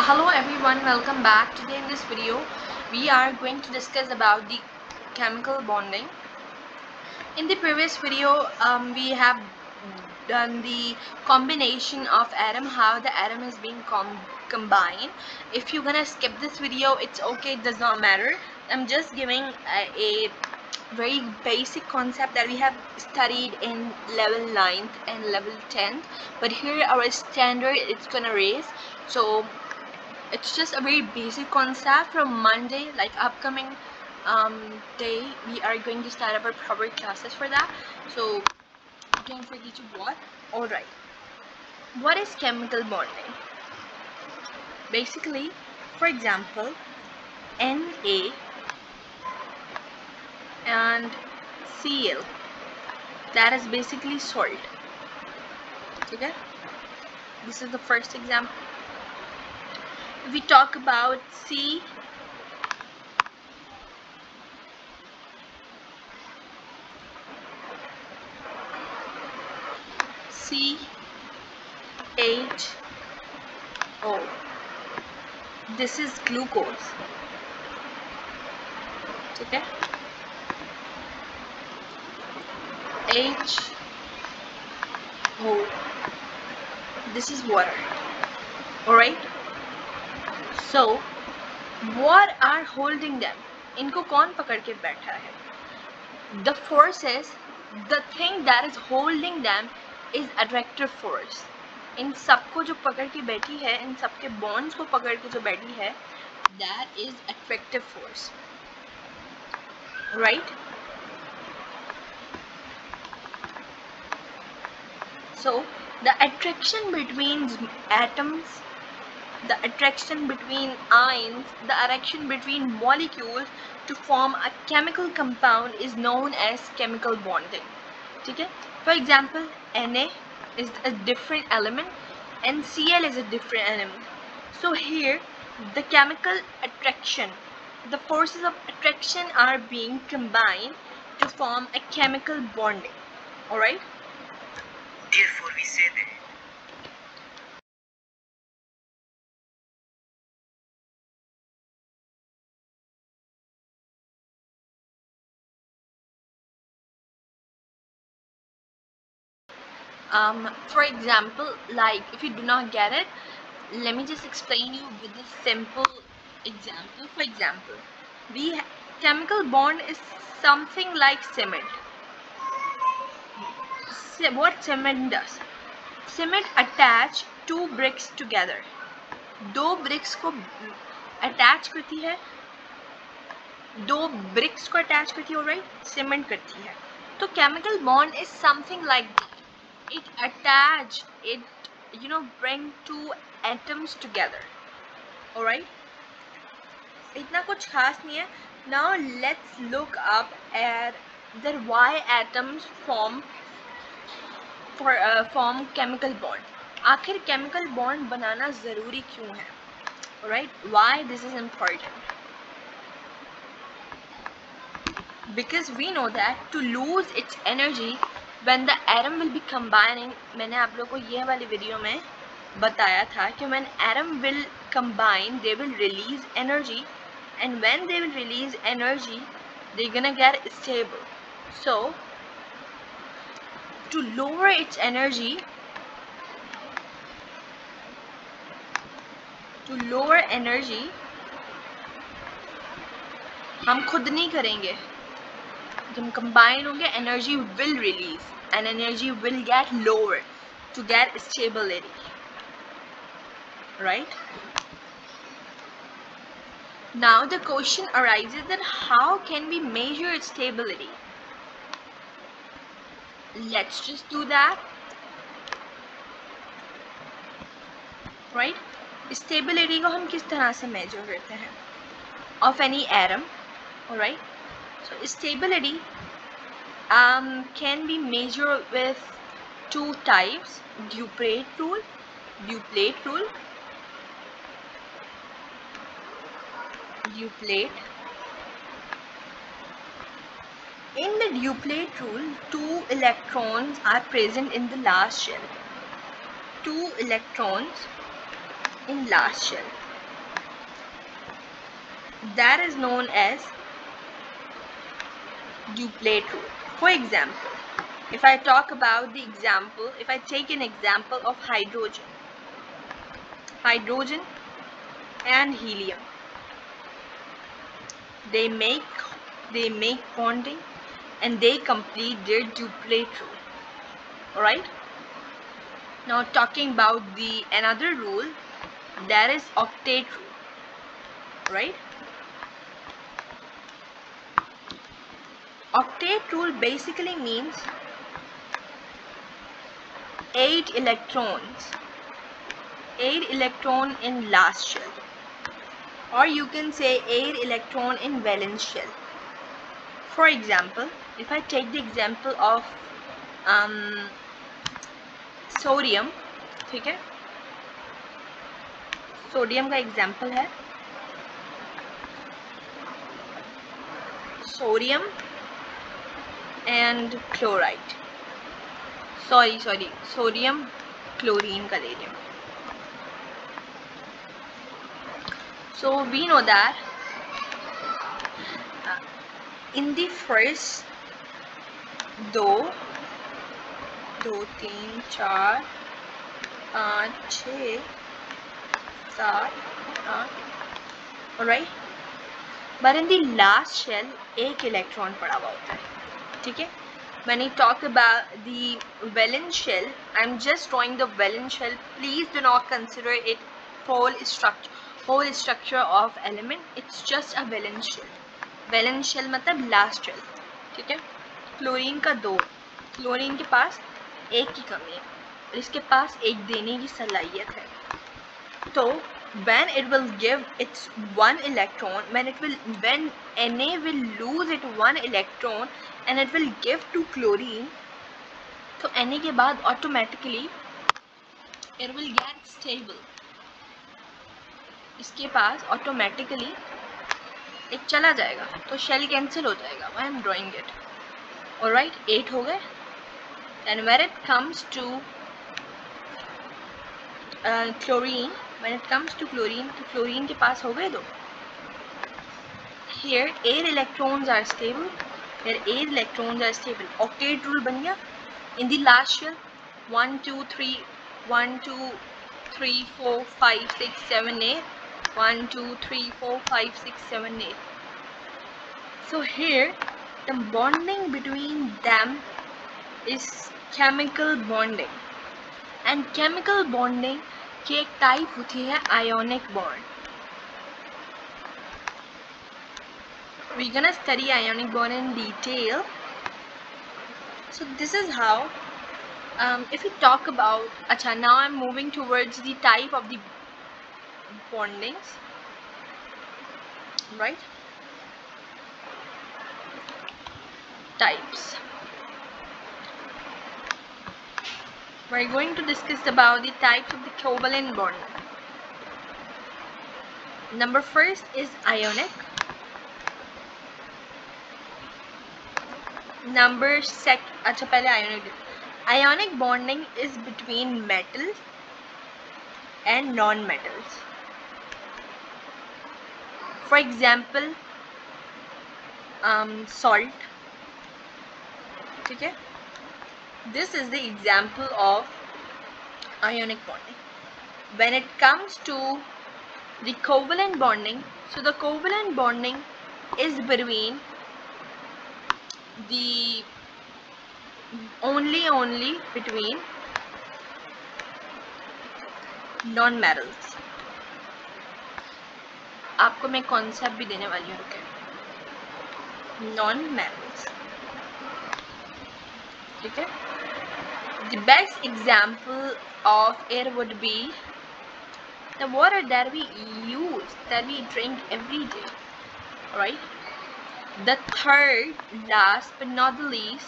Hello everyone, welcome back. Today in this video we are going to discuss about the chemical bonding. In the previous video we have done the combination of atom, how the atom is being combined. If you're gonna skip this video, it's okay, it does not matter. I'm just giving a very basic concept that we have studied in level 9th and level 10th, but here our standard it's gonna raise. So it's just a very basic concept. From Monday, like upcoming day, we are going to start our proper classes for that, so don't forget to watch. Alright, what is chemical bonding? Basically, for example, Na and Cl, that is basically salt. Okay, this is the first example. If we talk about CHO, this is glucose. Okay, HO, this is water. Alright, so what are holding them? इनको कौन पकड़ के बैठा है? The forces, the thing that is holding them is attractive force. इन सबको जो पकड़ के बैठी है, इन सबके bonds को पकड़ के जो बैठी है, that is attractive force. Right? So the attraction between atoms, the attraction between ions, the attraction between molecules to form a chemical compound is known as chemical bonding. Okay? For example, Na is a different element and Cl is a different element. So here the chemical attraction, the forces of attraction are being combined to form a chemical bonding. Alright? Therefore we say that for example, like if you do not get it, let me just explain you with a simple example. For example, the chemical bond is something like cement. What cement does? Cement attach two bricks together. दो bricks को attach करती है, दो bricks को attach करती है, alright? Cement करती है. तो chemical bond is something like that. It attach, it bring two atoms together. Alright, इतना कुछ खास नहीं है. Now let's look up at the why atoms form chemical bond. आखिर chemical bond बनाना ज़रूरी क्यों है? Alright, why this is important? Because we know that to lose its energy when the atom will be combining, मैंने आप लोगों को ये वाली वीडियो में बताया था कि when atom will combine they will release energy, and when they will release energy they're gonna get stable. So to lower its energy, हम खुद नहीं करेंगे. जब combine होंगे energy will release and energy will get lower to get stability. Right? Now the question arises that how can we measure its stability? Let's just do that. Right? Stability को हम किस तरह से measure करते हैं? Of any atom. Alright? So stability can be measured with two types: Duprat rule. In the Duprat rule, two electrons are present in the last shell. 2 electrons in last shell. that is known as duplet rule. For example, if I talk about the example, if I take an example of hydrogen and helium, they make bonding and they complete their duplet rule. Alright, now talking about the another rule, that is octet rule. Right, octet rule basically means 8 electrons in last shell, or you can say 8 electron in valence shell. For example, if I take the example of sodium, ठीक है, sodium का example है sodium and chloride, sorry sodium chlorine का ले लिया. So we know that in the first दो 3 4 5 6 7 8, alright, but in the last shell एक electron पड़ा हुआ होता है. ठीक है, when I talk about the valence shell, I'm just drawing the valence shell. Please do not consider it whole structure of element. It's just a valence shell. valence shell मतलब last shell. ठीक है, chlorine का 2, chlorine के पास एक की कमी है और इसके पास एक देने की सलाहियत है. तो when it will give its 1 electron, when Na will lose it 1 electron and it will give to chlorine, तो Na के बाद automatically it will get stable. इसके पास automatically एक चला जाएगा तो शेल कैंसिल हो जाएगा. I am drawing it. Alright, 8 हो गए. And when it comes to chlorine, तो chlorine के पास हो गए 2. Here 8 electrons are stable. Octet rule बन गया. In the last shell 1 2 3 4 5 6 7 8 1 2 3 4 5 6 7 8. So here the bonding between them is chemical bonding, and chemical bonding की एक टाइप होती है ionic bond. We're gonna study ionic bond in detail. So this is how, if we talk about, now I'm moving towards the type of the bondings, right? Types. We're going to discuss about the types of the covalent bond. Number first is ionic. पहले ionic. Ionic bonding is between metals and non-metals. For example, salt. ठीक है? This is the example of ionic bonding. When it comes to the covalent bonding, so the covalent bonding is between the only between non-metals. आपको मैं concept भी देने वाली हूँ. Non-metals. ठीक है. The best example of it would be the water that we use, that we drink every day. Right? The third, last but not the least,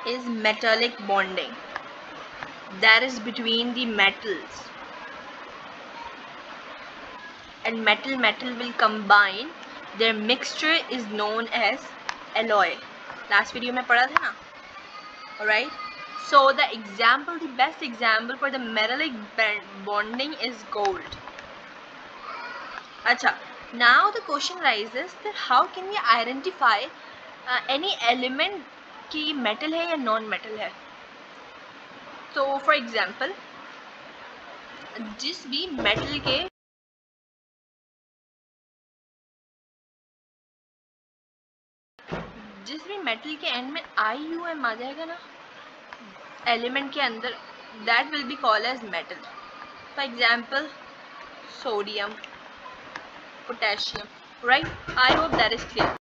is metallic bonding. That is between the metals. And metal will combine. Their mixture is known as alloy. Last video में पढ़ा था ना. Alright. So the best example for the metallic bonding is gold. अच्छा, now the question rises that how can we identify any element कि metal है या non metal है. So for example, जिस भी metal के end में IUM आ जाएगा ना element के अंदर, that will be called as metal. For example, sodium, potassium, right? I hope that is clear.